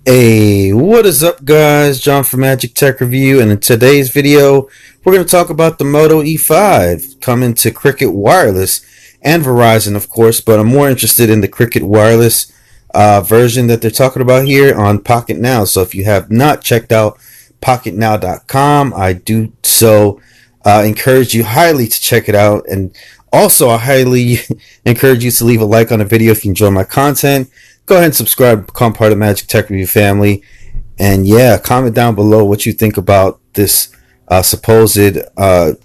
Hey, what is up, guys? John from Magic Tech Review, and in today's video, we're going to talk about the Moto E5 coming to Cricket Wireless and Verizon, of course, but I'm more interested in the Cricket Wireless version that they're talking about here on Pocket Now. So if you have not checked out pocketnow.com, I do so encourage you highly to check it out, and also I highly encourage you to leave a like on the video if you enjoy my content. Go ahead and subscribe, become part of the Magic Tech Review family, and yeah, comment down below what you think about this supposed Moto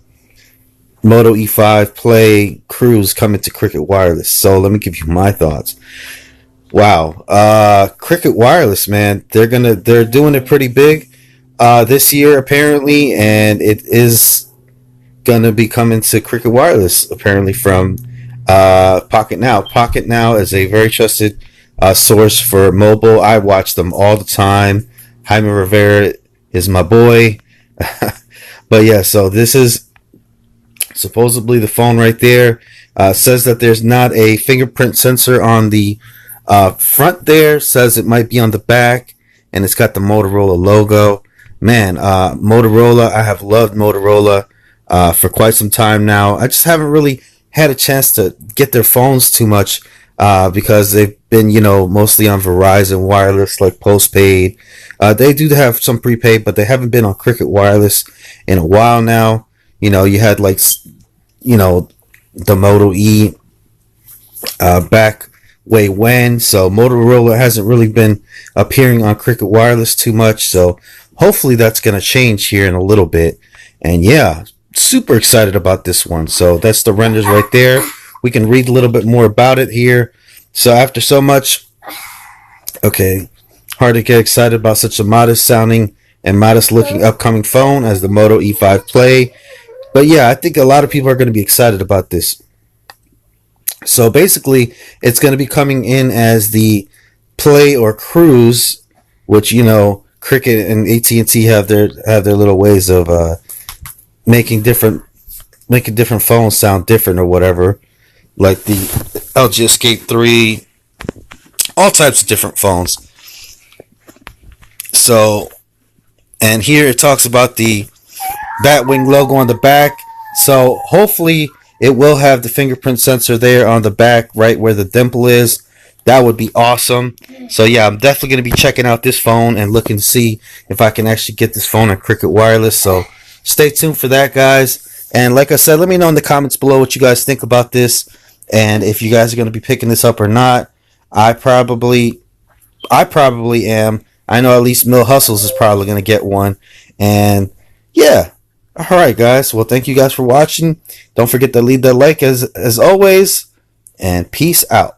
E5 Play Cruise coming to Cricket Wireless. So let me give you my thoughts. Wow, Cricket Wireless, man, they're doing it pretty big this year apparently, and it is gonna be coming to Cricket Wireless apparently from Pocket Now. Pocket Now is a very trusted source for mobile. I watch them all the time. Jaime Rivera is my boy. But yeah, so this is supposedly the phone right there. Says that there's not a fingerprint sensor on the front there. Says it might be on the back, and it's got the Motorola logo. Man, Motorola, I have loved Motorola for quite some time now. I just haven't really had a chance to get their phones too much because they've been, mostly on Verizon Wireless, like postpaid. They do have some prepaid, but they haven't been on Cricket Wireless in a while now. You had the Moto E back way when, so Motorola hasn't really been appearing on Cricket Wireless too much. So hopefully that's going to change here in a little bit. And yeah, super excited about this one. So that's the renders right there. We can read a little bit more about it here. So after so much, okay, hard to get excited about such a modest sounding and modest looking upcoming phone as the Moto E5 Play. But yeah, I think a lot of people are going to be excited about this. So basically, it's going to be coming in as the Play or Cruise, which Cricket and AT&T have their little ways of making different phones sound different or whatever, like the LG Escape 3, all types of different phones. So, and here it talks about the Batwing logo on the back. So hopefully it will have the fingerprint sensor there on the back, right where the dimple is. That would be awesome. So yeah, I'm definitely going to be checking out this phone and looking to see if I can actually get this phone on Cricket Wireless. So stay tuned for that, guys. And like I said, let me know in the comments below what you guys think about this, and if you guys are going to be picking this up or not. I probably am. I know at least Mill Hustles is probably going to get one. And yeah. Alright, guys. Well, thank you guys for watching. Don't forget to leave that like as always. And peace out.